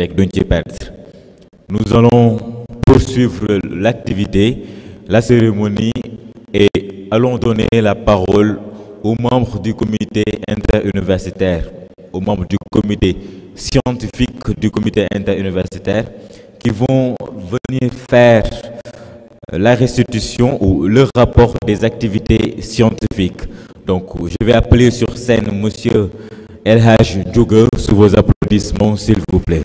rek duñ ci perdre. Nous allons poursuivre l'activité, la cérémonie et allons donner la parole aux membres du comité interuniversitaire, aux membres du comité scientifique du comité interuniversitaire qui vont venir faire la restitution ou le rapport des activités scientifiques. Donc, je vais appeler sur scène Monsieur El Hadj Ndiouga sous vos applaudissements, s'il vous plaît.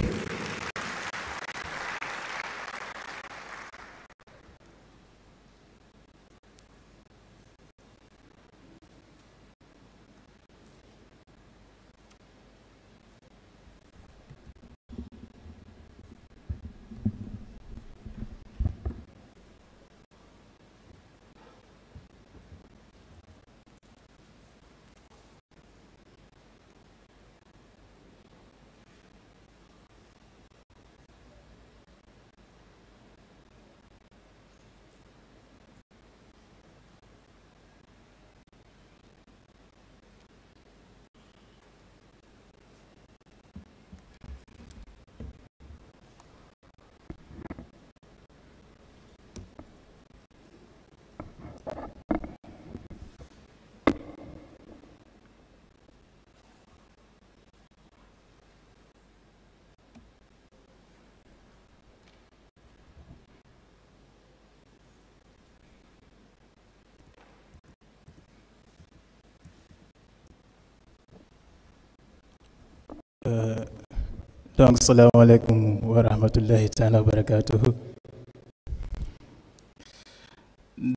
Donc, salam alaikum wa rahmatullahi ta'ala wa barakatuhu.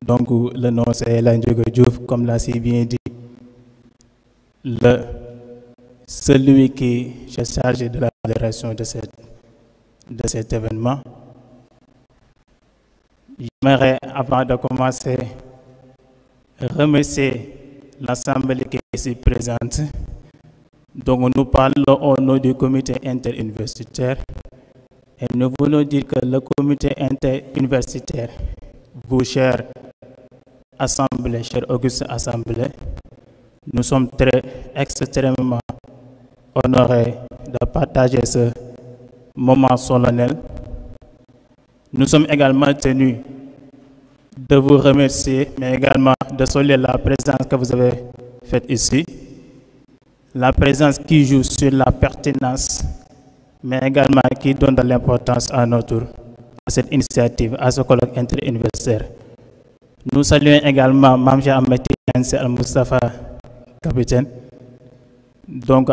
Donc, le nom c'est El Hadj Ndiouga Diouf, comme l'a si bien dit, celui qui est chargé de la modération de cet événement. J'aimerais, avant de commencer, remercier l'Assemblée qui est ici présente. Donc nous parlons au nom du comité interuniversitaire et nous voulons dire que le comité interuniversitaire, vous chère Assemblée, chère Auguste Assemblée, nous sommes extrêmement honorés de partager ce moment solennel. Nous sommes également tenus de vous remercier, mais également de saluer la présence que vous avez faite ici. La présence qui joue sur la pertinence, mais également qui donne de l'importance à cette initiative, à ce colloque interuniversitaire. Nous saluons également Mame Cheikh Ahmed Tidiane Sy Al Moustapha, capitaine. Donc,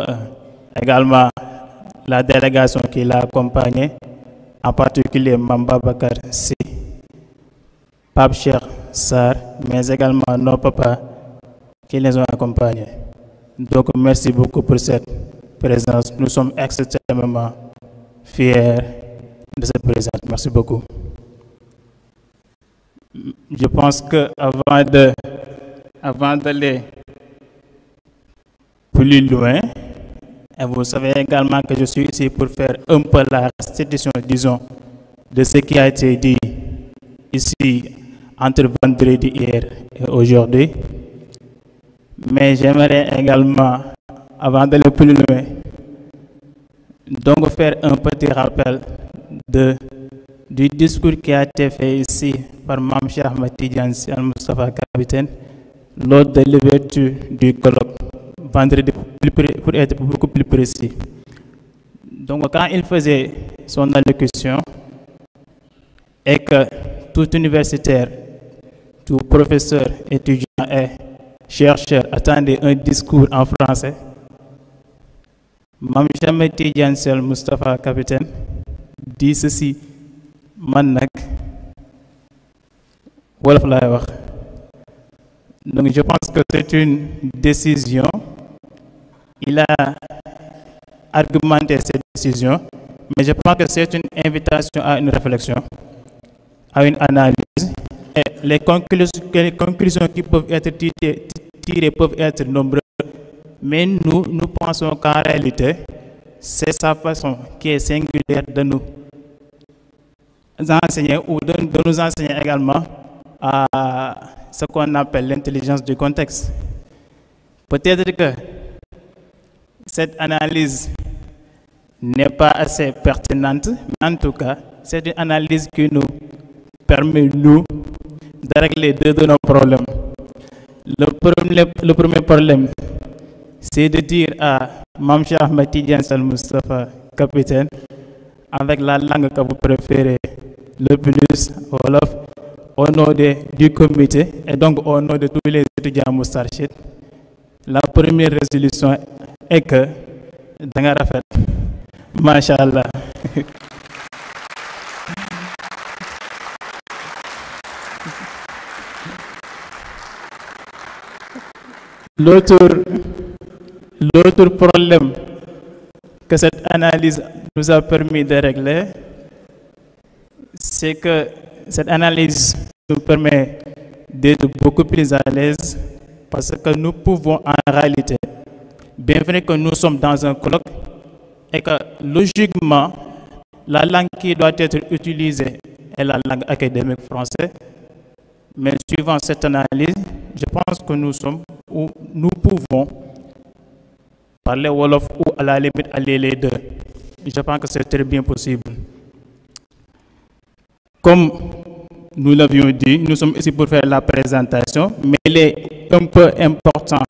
également la délégation qui l'a accompagné, en particulier Mame Babacar Sy, Pape Cheikh Sarr, mais également nos papas qui les ont accompagnés. Donc, merci beaucoup pour cette présence. Nous sommes extrêmement fiers de cette présence. Merci beaucoup. Je pense que avant d'aller plus loin, et vous savez également que je suis ici pour faire un peu la restitution, disons, de ce qui a été dit ici entre vendredi hier et aujourd'hui. Mais j'aimerais également, avant d'aller plus loin, donc faire un petit rappel du discours qui a été fait ici par Mame Cheikh Ahmed Tidiane Sy Al Moustapha, capitaine, lors de l'ouverture du colloque, vendredi, pour être beaucoup plus précis. Donc, quand il faisait son allocution, et que tout universitaire, tout professeur, étudiant et chercheur attendait un discours en français, Mame Cheikh Ahmed Tidiane Sy Al Moustapha, capitaine, dit ceci: man nak wolof laay wax. Donc je pense que c'est une décision. Il a argumenté cette décision, mais je pense que c'est une invitation à une réflexion, à une analyse. Et les conclusions qui peuvent être tirées peuvent être nombreuses, mais nous pensons qu'en réalité, c'est sa façon qui est singulière de nous enseigner ou de nous enseigner également à ce qu'on appelle l'intelligence du contexte. Peut-être que cette analyse n'est pas assez pertinente, mais en tout cas, c'est une analyse qui nous permet, nous, de régler deux de nos problèmes. Le premier problème, c'est de dire à Mamcha Ahmed Tidiane Sall Moustapha, capitaine, avec la langue que vous préférez, le plus Wolof, au nom du comité et donc au nom de tous les étudiants Moustarchid, la première résolution est que Danga Rafet, Masha'Allah. L'autre problème que cette analyse nous a permis de régler, c'est que cette analyse nous permet d'être beaucoup plus à l'aise parce que nous pouvons en réalité, bien vrai que nous sommes dans un colloque et que logiquement, la langue qui doit être utilisée est la langue académique française, mais suivant cette analyse, je pense que nous sommes où nous pouvons parler Wolof ou à la limite aller les deux. Je pense que c'est très bien possible. Comme nous l'avions dit, nous sommes ici pour faire la présentation, mais il est un peu important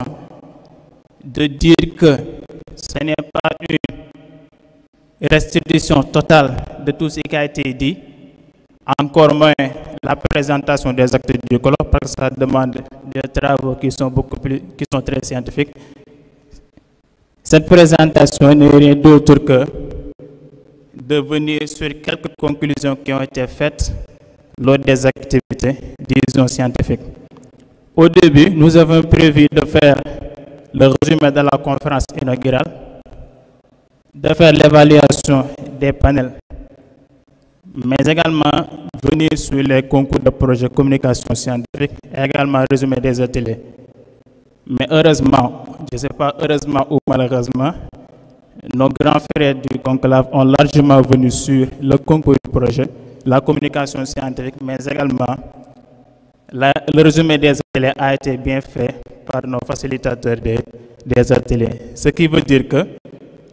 de dire que ce n'est pas une restitution totale de tout ce qui a été dit, encore moins la présentation des actes du colloque, parce que ça demande des travaux qui sont très scientifiques. Cette présentation n'est rien d'autre que de venir sur quelques conclusions qui ont été faites lors des activités, disons, scientifiques. Au début, nous avons prévu de faire le résumé de la conférence inaugurale, de faire l'évaluation des panels, mais également venir sur les concours de projets communication scientifique et également résumer des ateliers. Mais heureusement, je ne sais pas heureusement ou malheureusement, nos grands frères du conclave ont largement venu sur le concours du projet, la communication scientifique, mais également le résumé des ateliers a été bien fait par nos facilitateurs des ateliers. Ce qui veut dire que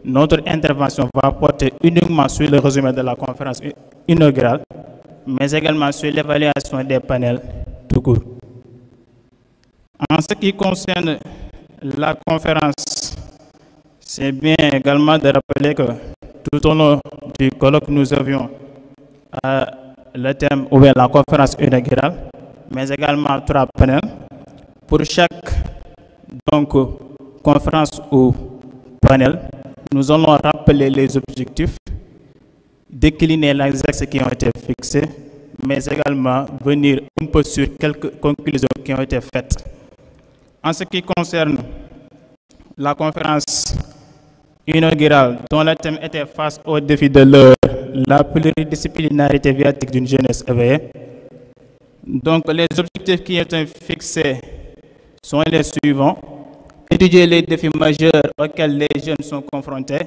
notre intervention va porter uniquement sur le résumé de la conférence inaugurale, mais également sur l'évaluation des panels tout court. En ce qui concerne la conférence, c'est bien également de rappeler que tout au long du colloque, nous avions le thème ou bien la conférence inaugurale, mais également 3 panels. Pour chaque conférence ou panel, nous allons rappeler les objectifs, décliner les axes qui ont été fixés, mais également venir un peu sur quelques conclusions qui ont été faites. En ce qui concerne la conférence inaugurale, dont le thème était face au défi de l'heure, la pluridisciplinarité viatique d'une jeunesse éveillée. Donc, les objectifs qui ont été fixés sont les suivants. Étudier les défis majeurs auxquels les jeunes sont confrontés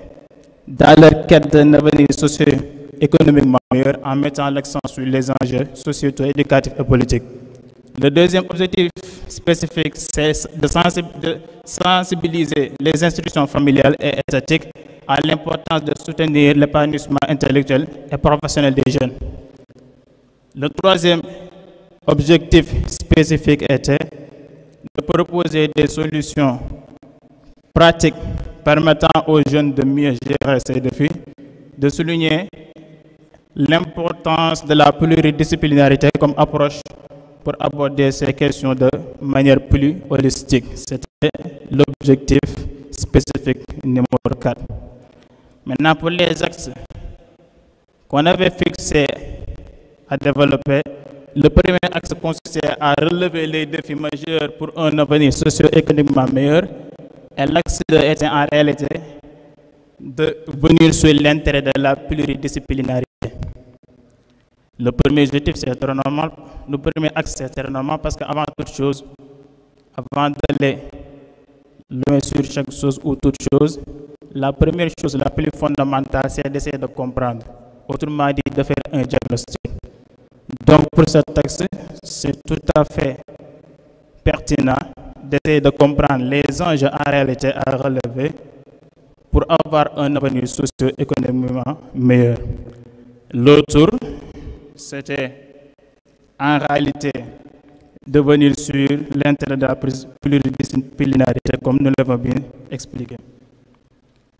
dans leur quête d'un avenir socio-économiquement meilleur en mettant l'accent sur les enjeux sociétaux, éducatifs et politiques. Le deuxième objectif spécifique, c'est de sensibiliser les institutions familiales et étatiques à l'importance de soutenir l'épanouissement intellectuel et professionnel des jeunes. Le troisième objectif spécifique était de proposer des solutions pratiques permettant aux jeunes de mieux gérer ces défis, de souligner l'importance de la pluridisciplinarité comme approche pour aborder ces questions de manière plus holistique. C'était l'objectif spécifique numéro 4. Maintenant, pour les axes qu'on avait fixés à développer, le premier axe consistait à relever les défis majeurs pour un avenir socio-économiquement meilleur, et l'axe 2 était en réalité de venir sur l'intérêt de la pluridisciplinarité. Le premier objectif, c'est très normal. Le premier axe, c'est très normal parce qu'avant toute chose, avant d'aller loin sur chaque chose ou toute chose, la première chose, la plus fondamentale, c'est d'essayer de comprendre. Autrement dit, de faire un diagnostic. Donc, pour cet axe, c'est tout à fait pertinent d'essayer de comprendre les enjeux en réalité à relever pour avoir un avenir socio-économiquement meilleur. L'autre, c'était en réalité de venir sur l'intérêt de la pluridisciplinarité, comme nous l'avons bien expliqué.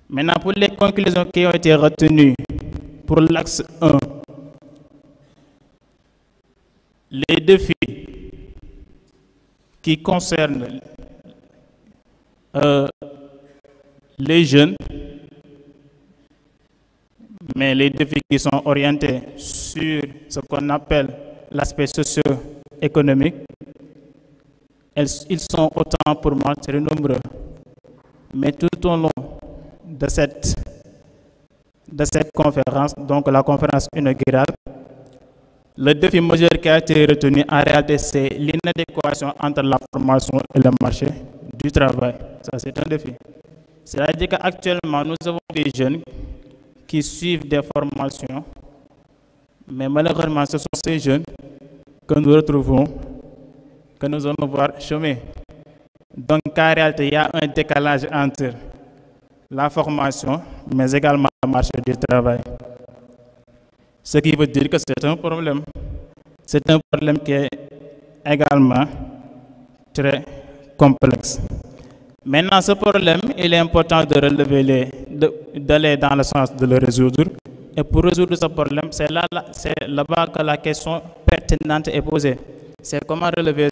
Maintenant, pour les conclusions qui ont été retenues pour l'axe 1, les défis qui concernent les jeunes, mais les défis qui sont orientés sur ce qu'on appelle l'aspect socio-économique, ils sont autant pour moi très nombreux. Mais tout au long de cette conférence, donc la conférence inaugurale, le défi majeur qui a été retenu en réalité, c'est l'inadéquation entre la formation et le marché du travail. Ça, c'est un défi. C'est-à-dire qu'actuellement, nous avons des jeunes qui suivent des formations, mais malheureusement, ce sont ces jeunes que nous retrouvons, que nous allons voir chômer. Donc, en réalité, il y a un décalage entre la formation, mais également le marché du travail. Ce qui veut dire que c'est un problème. C'est un problème qui est également très complexe. Maintenant, ce problème, il est important de relever d'aller dans le sens de le résoudre. Et pour résoudre ce problème, c'est là-bas que la question pertinente est posée. C'est comment relever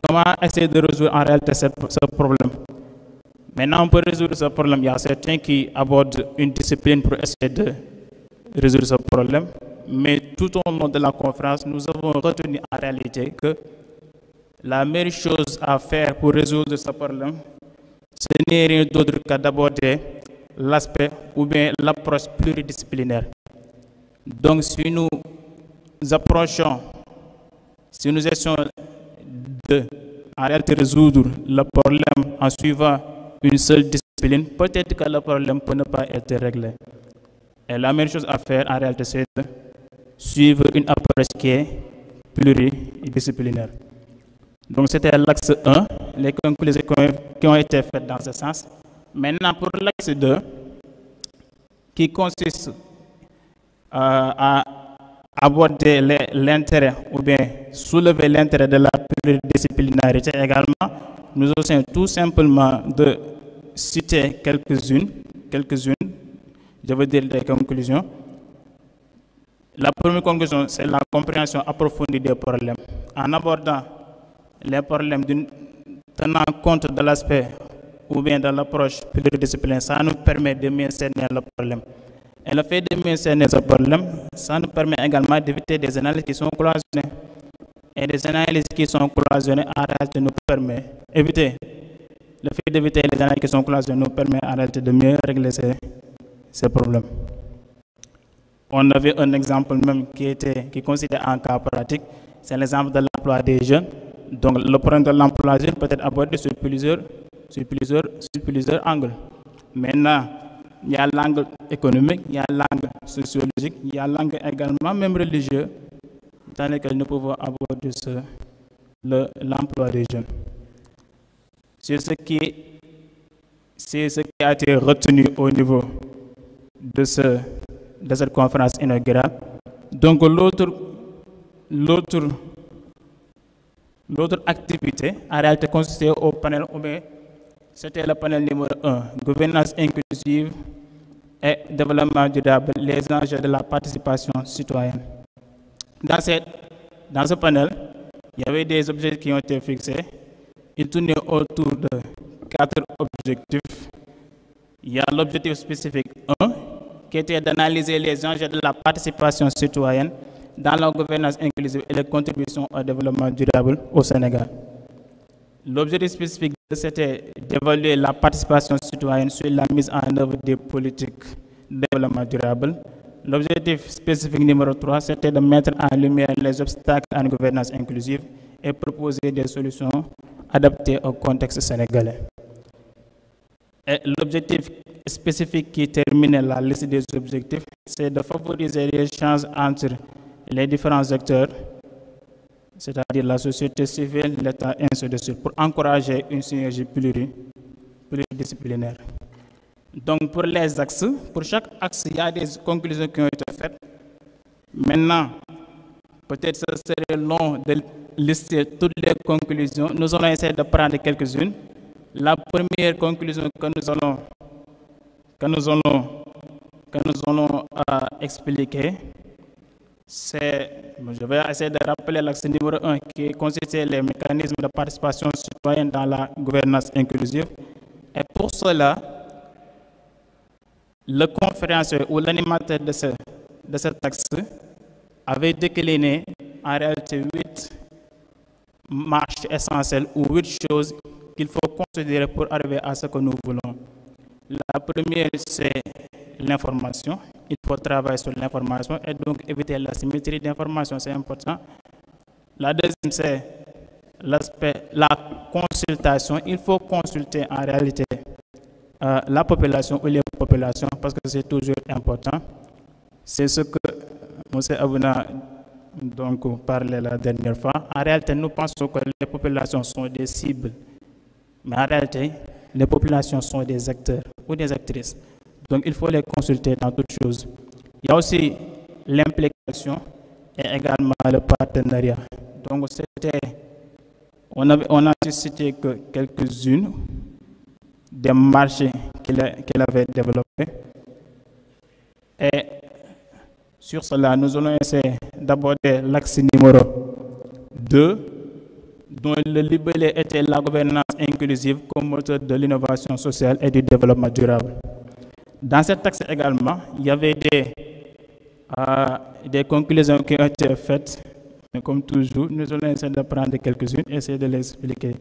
comment essayer de résoudre en réalité ce problème. Maintenant, pour résoudre ce problème, il y a certains qui abordent une discipline pour essayer de résoudre ce problème. Mais tout au long de la conférence, nous avons retenu en réalité que la meilleure chose à faire pour résoudre ce problème, ce n'est rien d'autre que d'aborder l'aspect ou bien l'approche pluridisciplinaire. Donc, si nous approchons, si nous essayons de en réalité résoudre le problème en suivant une seule discipline, peut-être que le problème peut ne pas être réglé. Et la meilleure chose à faire en réalité, c'est de suivre une approche qui est pluridisciplinaire. Donc c'était l'axe 1, les conclusions qui ont été faites dans ce sens. Maintenant pour l'axe 2, qui consiste à aborder l'intérêt ou bien soulever l'intérêt de la pluridisciplinarité également, nous essayons tout simplement de citer quelques-unes, je veux dire des conclusions. La première conclusion, c'est la compréhension approfondie des problèmes. En abordant les problèmes tenant compte de l'aspect ou bien de l'approche pluridisciplinaire, ça nous permet de mieux cerner le problème. Et le fait de mieux cerner ce problème, ça nous permet également d'éviter des analyses qui sont cloisonnées. Et des analyses qui sont cloisonnées, en réalité, nous permet le fait d'éviter les analyses qui sont cloisonnées nous permet en réalité de mieux régler ces problèmes. On avait un exemple même qui consistait en cas pratique, c'est l'exemple de l'emploi des jeunes. Donc le problème de l'emploi des jeunes peut être abordé sur plusieurs angles. Maintenant, il y a l'angle économique, il y a l'angle sociologique, il y a l'angle également même religieux, dans lequel nous pouvons aborder l'emploi des jeunes. C'est ce qui a été retenu au niveau de cette conférence inaugurale. Donc l'autre activité en réalité consistait au panel, c'était le panel numéro 1, gouvernance inclusive et développement durable, les enjeux de la participation citoyenne. Dans ce panel, il y avait des objectifs qui ont été fixés. Ils tournaient autour de 4 objectifs. Il y a l'objectif spécifique 1, qui était d'analyser les enjeux de la participation citoyenne dans la gouvernance inclusive et les contributions au développement durable au Sénégal. L'objectif spécifique 2, c'était d'évaluer la participation citoyenne sur la mise en œuvre des politiques de développement durable. L'objectif spécifique numéro 3, c'était de mettre en lumière les obstacles à une gouvernance inclusive et proposer des solutions adaptées au contexte sénégalais. Et l'objectif spécifique qui termine la liste des objectifs, c'est de favoriser les échanges entre les différents acteurs, c'est-à-dire la société civile, l'État, et ainsi de suite, pour encourager une synergie pluridisciplinaire. Donc pour les axes, pour chaque axe, il y a des conclusions qui ont été faites. Maintenant, peut-être ce serait long de lister toutes les conclusions. Nous allons essayer de prendre quelques-unes. La première conclusion que nous allons expliquer, c'est, je vais essayer de rappeler l'axe numéro 1 qui consiste les mécanismes de participation citoyenne dans la gouvernance inclusive. Et pour cela, le conférencier ou l'animateur de cet axe avait décliné en réalité 8 marches essentielles ou 8 choses qu'il faut considérer pour arriver à ce que nous voulons. La première, c'est l'information. Il faut travailler sur l'information et donc éviter la symétrie d'information, c'est important. La deuxième, c'est l'aspect, la consultation. Il faut consulter en réalité la population ou les populations parce que c'est toujours important. C'est ce que M. Abouna donc parlait la dernière fois. En réalité, nous pensons que les populations sont des cibles, mais en réalité, les populations sont des acteurs ou des actrices. Donc, il faut les consulter dans toutes choses. Il y a aussi l'implication et également le partenariat. Donc, on a cité que quelques-unes des marchés qu'il avait développés. Et sur cela, nous allons essayer d'aborder l'axe numéro 2, dont le libellé était la gouvernance inclusive comme moteur de l'innovation sociale et du développement durable. Dans cet axe également, il y avait des conclusions qui ont été faites, mais comme toujours, nous allons essayer de prendre quelques-unes et essayer de les expliquer.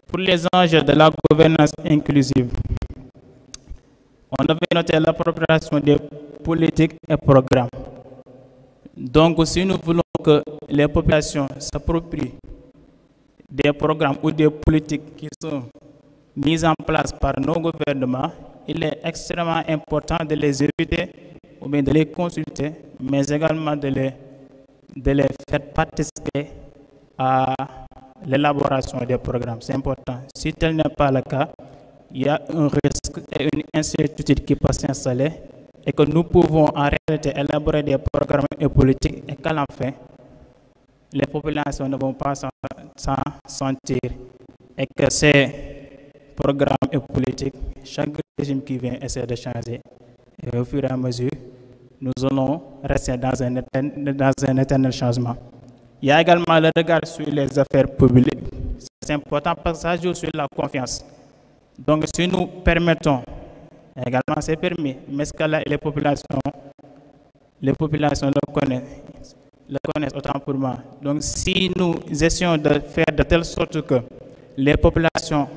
Pour les enjeux de la gouvernance inclusive, on avait noté l'appropriation des politiques et programmes. Donc, si nous voulons que les populations s'approprient des programmes ou des politiques qui sont mises en place par nos gouvernements, il est extrêmement important de les éviter ou bien de les consulter, mais également de les faire participer à l'élaboration des programmes. C'est important. Si tel n'est pas le cas, il y a un risque et une incertitude qui peut s'installer et que nous pouvons en réalité élaborer des programmes et politiques et qu'à la fin, les populations ne vont pas s'en sentir et que ces programmes et politiques, chaque régime qui vient essaie de changer. Et au fur et à mesure, nous allons rester dans un éternel changement. Il y a également le regard sur les affaires publiques. C'est important parce que ça joue sur la confiance. Donc, si nous permettons, également c'est permis, mais ce que les populations le connaissent autant pour moi. Donc, si nous essayons de faire de telle sorte que les populations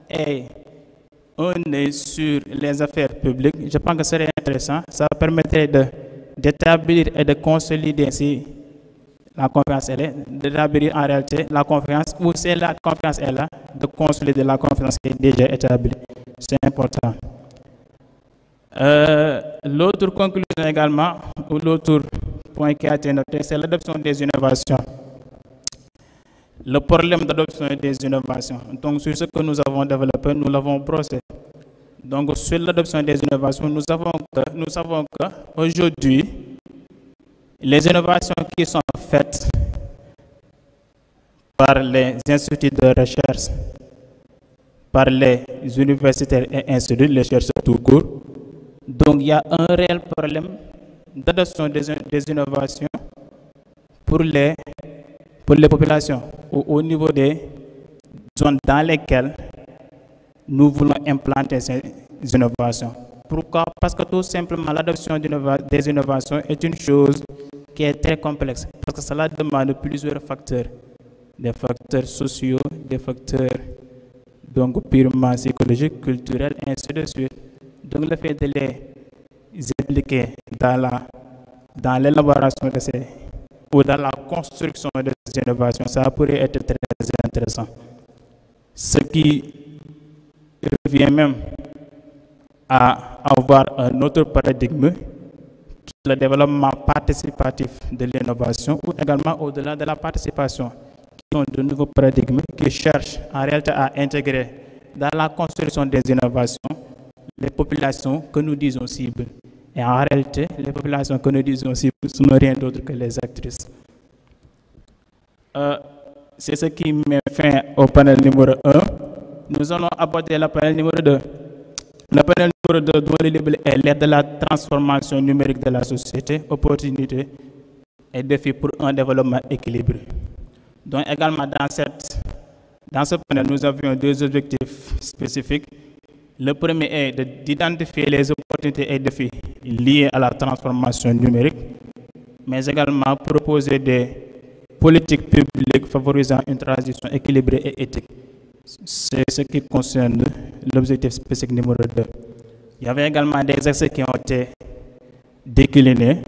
aient un œil sur les affaires publiques, je pense que ce serait intéressant. Ça permettrait d'établir et de consolider si la confiance est là, d'établir en réalité la confiance, ou si la confiance est là, de consolider la confiance qui est déjà établie. C'est important. L'autre conclusion également, ou l'autre point qui a été noté, c'est l'adoption des innovations. Le problème d'adoption des innovations. Donc, sur ce que nous avons développé, nous l'avons brossé. Donc, sur l'adoption des innovations, nous savons qu'aujourd'hui, les innovations qui sont faites par les instituts de recherche, par les universitaires et instituts, les chercheurs tout court, donc il y a un réel problème d'adoption des innovations pour les populations au niveau des zones dans lesquelles nous voulons implanter ces innovations. Pourquoi? Parce que tout simplement l'adoption des innovations est une chose qui est très complexe, parce que cela demande plusieurs facteurs, des facteurs sociaux, des facteurs donc purement psychologiques, culturels, et ainsi de suite. Donc le fait de les impliquer dans l'élaboration de ces ou dans la construction de ces innovations, ça pourrait être très intéressant. Ce qui revient même à avoir un autre paradigme, qui est le développement participatif de l'innovation, ou également au-delà de la participation, ont de nouveaux paradigmes, qui cherchent en réalité à intégrer dans la construction des innovations les populations que nous disons cibles. Et en réalité, les populations que nous disons cibles ne sont rien d'autre que les actrices. C'est ce qui met fin au panel numéro 1. Nous allons aborder le panel numéro 2. Le panel numéro 2 dont le label est l'aide de la transformation numérique de la société, opportunités et défis pour un développement équilibré. Donc également dans ce panel, nous avions deux objectifs spécifiques. Le premier est d'identifier les opportunités et défis liés à la transformation numérique, mais également proposer des politiques publiques favorisant une transition équilibrée et éthique. C'est ce qui concerne l'objectif spécifique numéro 2. Il y avait également des accès qui ont été déclinés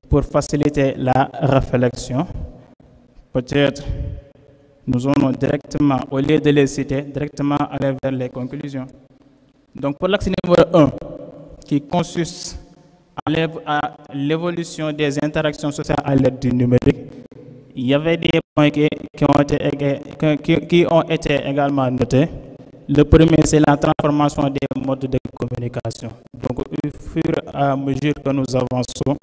pour faciliter la réflexion. Peut-être nous allons directement, au lieu de les citer, directement aller vers les conclusions. Donc pour l'axe numéro 1, qui consiste à l'évolution des interactions sociales à l'aide du numérique, il y avait des points qui ont été également notés. Le premier, c'est la transformation des modes de communication. Donc, au fur et à mesure que nous avançons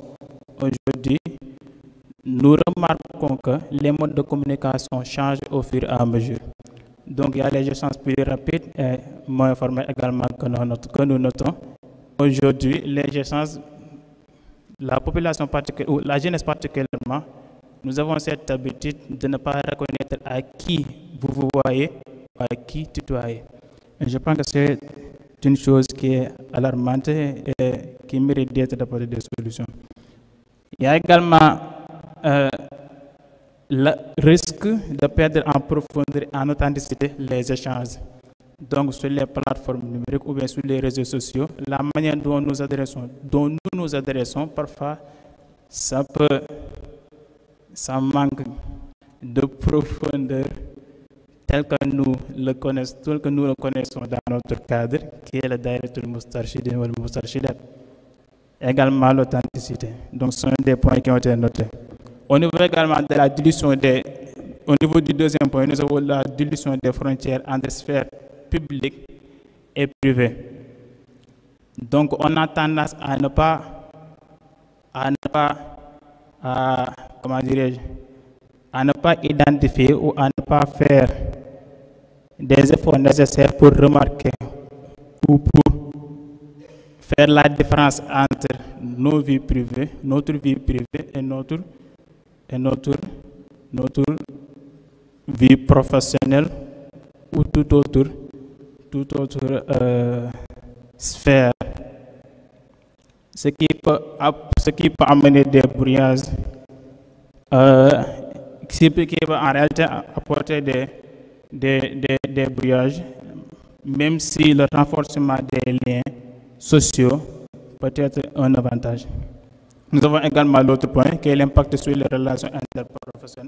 aujourd'hui, nous remarquons que les modes de communication changent au fur et à mesure. Donc, il y a les échanges plus rapides et moins formels également que nous notons. Aujourd'hui, les échanges, la population particulière, ou la jeunesse particulièrement, nous avons cette habitude de ne pas reconnaître à qui vous voyez, à qui tutoyer. Et je pense que c'est une chose qui est alarmante et qui mérite d'être apportée des solutions. Il y a également le risque de perdre en profondeur et en authenticité les échanges. Donc sur les plateformes numériques ou bien sur les réseaux sociaux, la manière dont nous nous adressons, parfois, ça manque de profondeur tel que nous le connaissons dans notre cadre, qui est le Daïratul Moustarchidine ou le Moustarchidat. Également l'authenticité. Donc ce sont des points qui ont été notés. Au niveau également de la dilution au niveau du deuxième point, nous avons la dilution des frontières entre sphères publiques et privées. Donc on a tendance à ne pas identifier ou à ne pas faire des efforts nécessaires pour remarquer ou pour faire la différence entre nos vies privées, notre vie privée et notre vie professionnelle ou toute autre sphère. Ce qui peut amener des brouillages, qui peut en réalité apporter des brouillages, même si le renforcement des liens sociaux peut être un avantage. Nous avons également l'autre point qui est l'impact sur les relations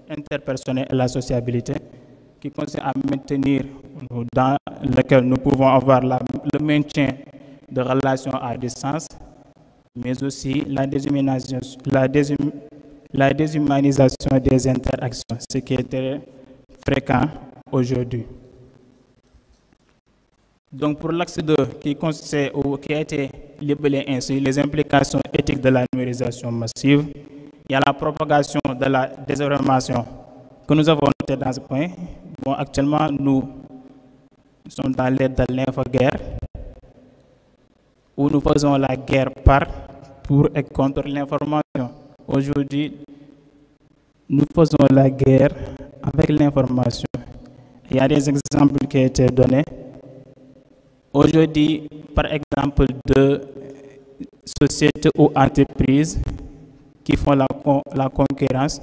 interpersonnelles et la sociabilité, qui consiste à maintenir, dans lequel nous pouvons avoir le maintien de relations à distance, mais aussi la déshumanisation des interactions, ce qui est très fréquent aujourd'hui. Donc pour l'axe 2, qui a été libellé ainsi, les implications éthiques de la numérisation massive, il y a la propagation de la désinformation que nous avons noté dans ce point. Bon, actuellement, nous sommes dans l'ère de l'infoguerre, où nous faisons la guerre pour et contre l'information. Aujourd'hui, nous faisons la guerre avec l'information. Il y a des exemples qui ont été donnés. Aujourd'hui, par exemple, de sociétés ou entreprises qui font la concurrence,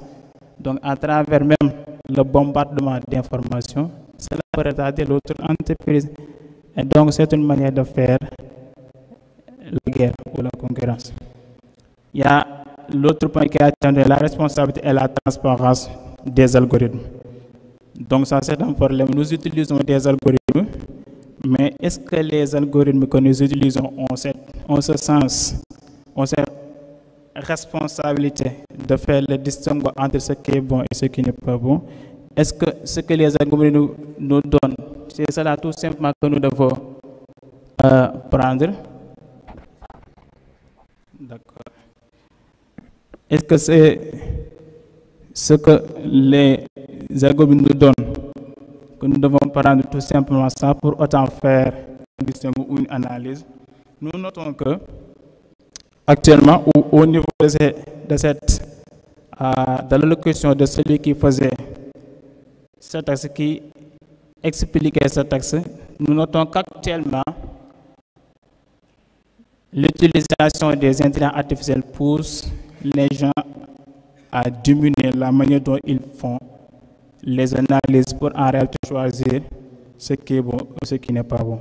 donc à travers même le bombardement d'informations, cela peut retarder l'autre entreprise. Et donc, c'est une manière de faire la guerre ou la concurrence. Il y a l'autre point qui a été la responsabilité et la transparence des algorithmes. Donc, ça, c'est un problème. Nous utilisons des algorithmes, mais est-ce que les algorithmes que nous utilisons ont cette responsabilité de faire le distinguo entre ce qui est bon et ce qui n'est pas bon? Est-ce que ce que les algorithmes nous donnent, c'est cela tout simplement que nous devons prendre? D'accord. Est-ce que c'est ce que les algorithmes nous donnent, que nous devons prendre tout simplement ça pour autant faire un distinguo ou une analyse? Nous notons que actuellement, au niveau de l'allocution de celui qui faisait cet axe, qui expliquait cet axe, nous notons qu'actuellement, l'utilisation des intelligences artificielles pousse les gens à diminuer la manière dont ils font les analyses pour en réalité choisir ce qui est bon ou ce qui n'est pas bon.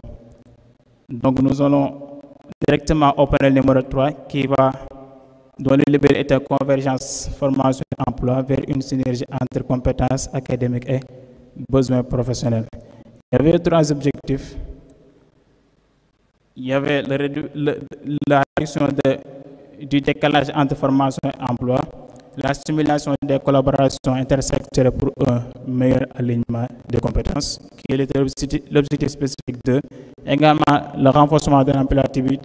Donc nous allons directement au panel numéro 3 dont le libellé était convergence formation et emploi vers une synergie entre compétences académiques et besoins professionnels. Il y avait 3 objectifs. Il y avait la réduction du décalage entre formation et emploi, la stimulation des collaborations intersectorielles pour un meilleur alignement des compétences, qui est l'objectif spécifique 2, également le renforcement de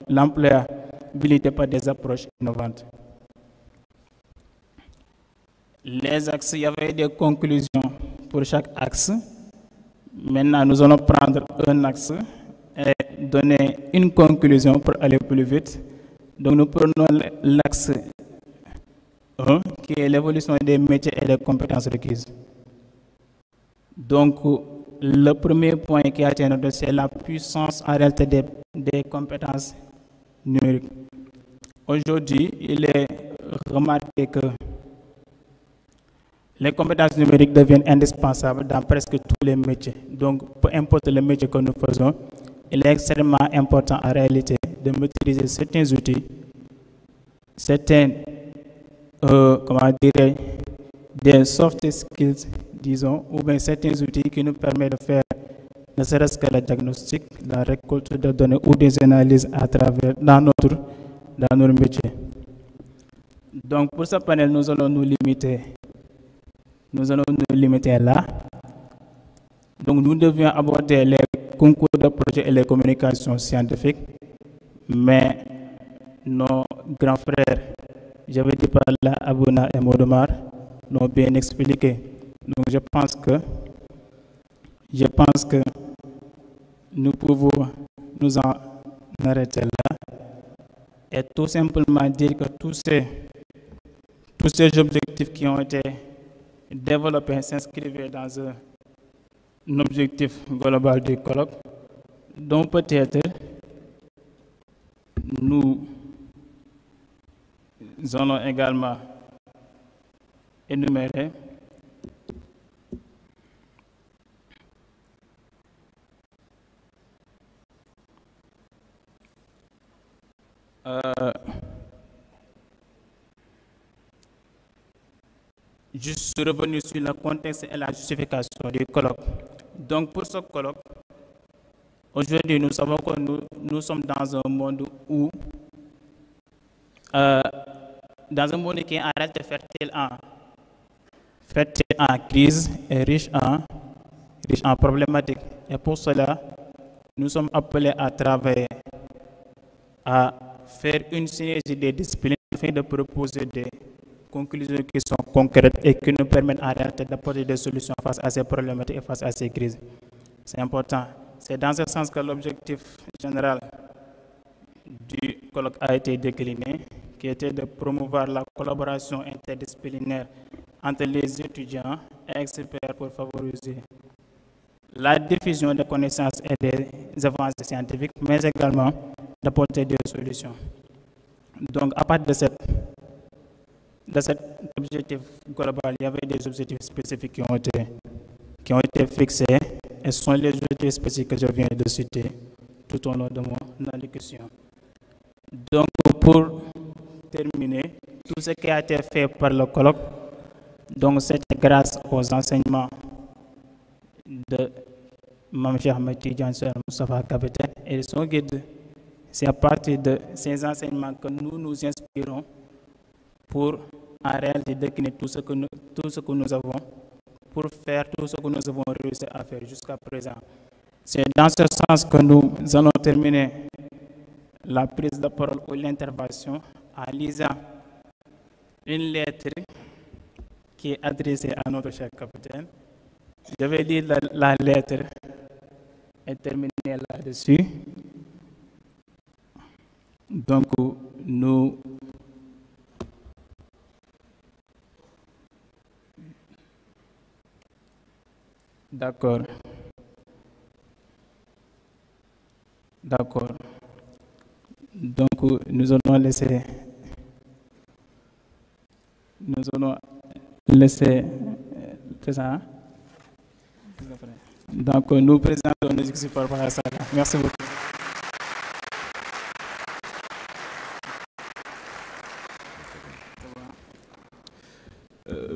l'employabilité par des approches innovantes. Les axes, il y avait des conclusions pour chaque axe. Maintenant, nous allons prendre un axe et donner une conclusion pour aller plus vite. Donc, nous prenons l'axe 1, qui est l'évolution des métiers et des compétences requises. Donc, le premier point qui a été noté, c'est la puissance en réalité des compétences numériques. Aujourd'hui, il est remarqué que les compétences numériques deviennent indispensables dans presque tous les métiers. Donc, peu importe le métier que nous faisons, il est extrêmement important en réalité de maîtriser certains outils, des soft skills, disons, ou bien certains outils qui nous permettent de faire ne serait-ce que le diagnostic, la récolte de données ou des analyses à travers dans notre métier. Donc, pour ce panel, nous allons nous limiter là. Donc, nous devions aborder les concours de projet et les communications scientifiques, mais nos grands frères, j'avais dit par là, Abouna et Modomar, l'ont bien expliqué. Donc, je pense que nous pouvons nous en arrêter là et tout simplement dire que tous ces objectifs qui ont été développés s'inscrivaient dans un objectif global du colloque, dont peut-être nous allons également énumérer juste revenir sur le contexte et la justification du colloque. Donc pour ce colloque, aujourd'hui nous savons que nous sommes dans un monde qui est en réalité fertile en crise et riche en problématiques. Et pour cela, nous sommes appelés à travailler, à faire une synergie des disciplines afin de proposer des conclusions qui sont concrètes et qui nous permettent en réalité d'apporter des solutions face à ces problématiques et face à ces crises. C'est important. C'est dans ce sens que l'objectif général du colloque a été décliné, qui était de promouvoir la collaboration interdisciplinaire entre les étudiants et experts pour favoriser la diffusion des connaissances et des avancées scientifiques, mais également d'apporter des solutions. Donc, à partir de cet objectif global, il y avait des objectifs spécifiques qui ont été fixés, et ce sont les objectifs spécifiques que je viens de citer tout au long de mon allocution. Donc, pour terminer, tout ce qui a été fait par le colloque, donc c'était grâce aux enseignements de Mme Cheikh Ahmed Tidiane Moustapha Capitaine et son guide. C'est à partir de ces enseignements que nous nous inspirons pour en réalité décliner tout ce que nous avons pour faire tout ce que nous avons réussi à faire jusqu'à présent. C'est dans ce sens que nous allons terminer la prise de parole ou l'intervention en lisant une lettre qui est adressée à notre cher capitaine. Je vais lire la lettre et terminer là-dessus. Donc, nous... D'accord. D'accord. Donc, nous allons laisser... C'est ça, hein? Donc, nous présentons nos excuses par rapport à ça. Merci beaucoup.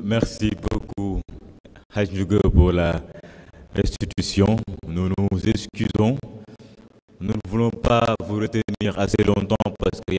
Merci beaucoup, Hajnouga, pour la restitution. Nous nous excusons. Nous ne voulons pas vous retenir assez longtemps